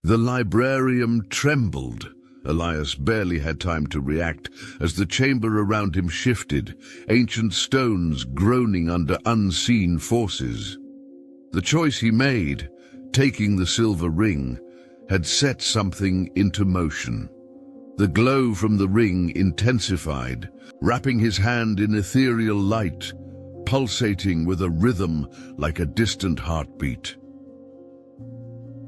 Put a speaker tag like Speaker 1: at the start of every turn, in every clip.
Speaker 1: The Librarium trembled. Elias barely had time to react as the chamber around him shifted, ancient stones groaning under unseen forces. The choice he made, taking the silver ring, had set something into motion. The glow from the ring intensified, wrapping his hand in ethereal light, pulsating with a rhythm like a distant heartbeat.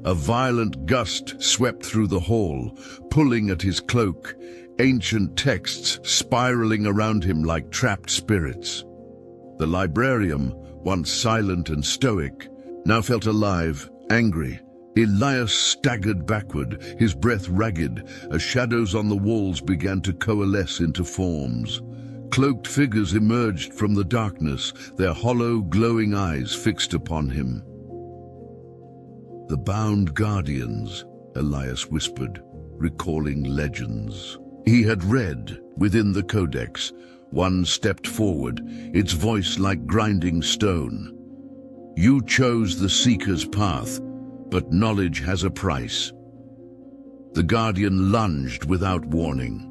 Speaker 1: A violent gust swept through the hall, pulling at his cloak, ancient texts spiraling around him like trapped spirits. The Librarium, once silent and stoic, now felt alive, angry. Elias staggered backward, his breath ragged, as shadows on the walls began to coalesce into forms. Cloaked figures emerged from the darkness, their hollow, glowing eyes fixed upon him. "The bound guardians," Elias whispered, recalling legends he had read within the codex. One stepped forward, its voice like grinding stone. "You chose the Seeker's path, but knowledge has a price." The Guardian lunged without warning.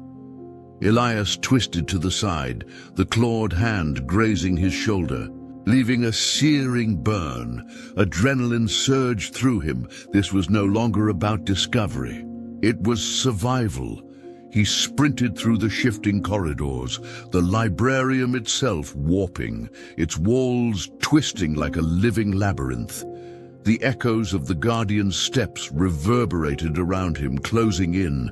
Speaker 1: Elias twisted to the side, the clawed hand grazing his shoulder, leaving a searing burn. Adrenaline surged through him. This was no longer about discovery. It was survival. He sprinted through the shifting corridors, the Librarium itself warping, its walls twisting like a living labyrinth. The echoes of the Guardian's steps reverberated around him, closing in.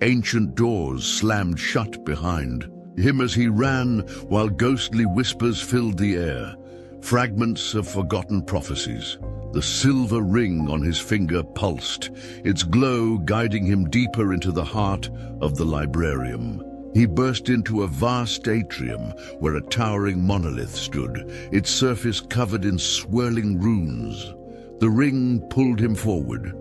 Speaker 1: Ancient doors slammed shut behind him as he ran, while ghostly whispers filled the air. Fragments of forgotten prophecies. The silver ring on his finger pulsed, its glow guiding him deeper into the heart of the Librarium. He burst into a vast atrium where a towering monolith stood, its surface covered in swirling runes. The ring pulled him forward.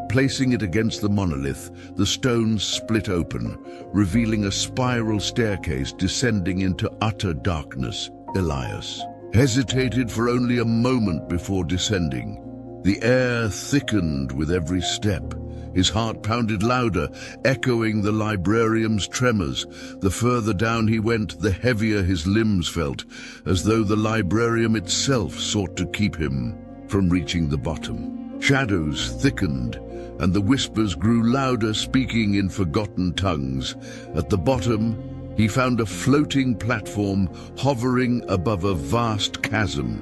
Speaker 1: Placing it against the monolith, the stones split open, revealing a spiral staircase descending into utter darkness. Elias hesitated for only a moment before descending. The air thickened with every step. His heart pounded louder, echoing the Librarium's tremors. The further down he went, the heavier his limbs felt, as though the Librarium itself sought to keep him from reaching the bottom. Shadows thickened, and the whispers grew louder, speaking in forgotten tongues. At the bottom, he found a floating platform hovering above a vast chasm.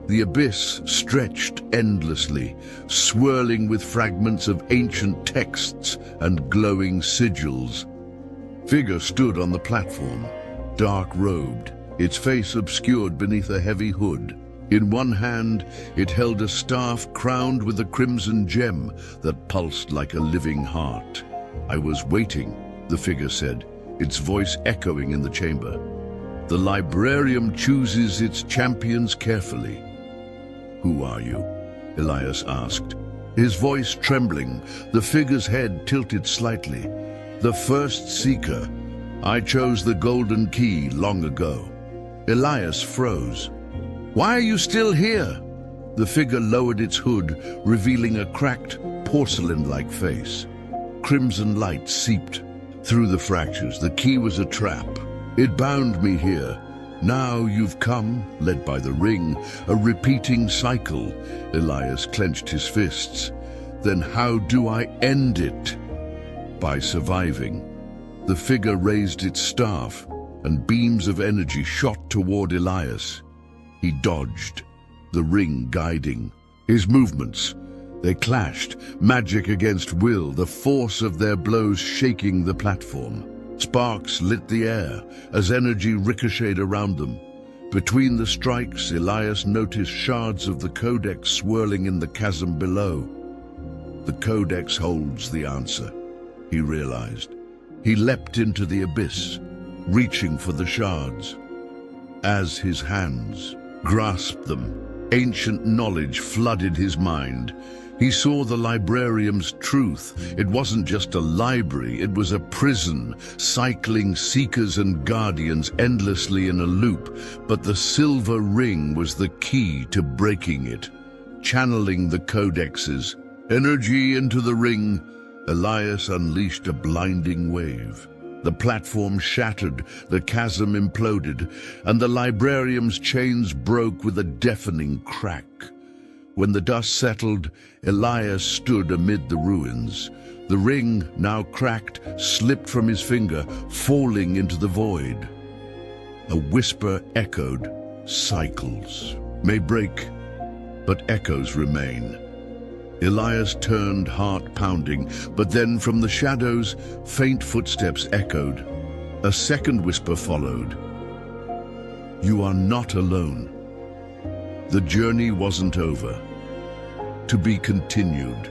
Speaker 1: The abyss stretched endlessly, swirling with fragments of ancient texts and glowing sigils. Figure stood on the platform, dark-robed, its face obscured beneath a heavy hood. In one hand, it held a staff crowned with a crimson gem that pulsed like a living heart. "I was waiting," the figure said, its voice echoing in the chamber. "The Librarium chooses its champions carefully." "Who are you?" Elias asked, his voice trembling, the figure's head tilted slightly. "The first Seeker. I chose the golden key long ago." Elias froze. "Why are you still here?" The figure lowered its hood, revealing a cracked, porcelain-like face. Crimson light seeped through the fractures. "The key was a trap. It bound me here. Now you've come, led by the ring, a repeating cycle." Elias clenched his fists. "Then how do I end it?" "By surviving." The figure raised its staff, and beams of energy shot toward Elias. He dodged, the ring guiding his movements. They clashed, magic against will, the force of their blows shaking the platform. Sparks lit the air as energy ricocheted around them. Between the strikes, Elias noticed shards of the codex swirling in the chasm below. The codex holds the answer, he realized. He leapt into the abyss, reaching for the shards. As his hands grasped them, ancient knowledge flooded his mind. He saw the Librarium's truth. It wasn't just a library, it was a prison, cycling seekers and guardians endlessly in a loop. But the silver ring was the key to breaking it. Channeling the codexes, Energy into the ring, Elias unleashed a blinding wave. The platform shattered, the chasm imploded, and the Librarium's chains broke with a deafening crack. When the dust settled, Elias stood amid the ruins. The ring, now cracked, slipped from his finger, falling into the void. A whisper echoed, "Cycles may break, but echoes remain." Elias turned, heart pounding, but then from the shadows, faint footsteps echoed. A second whisper followed. "You are not alone." The journey wasn't over. To be continued.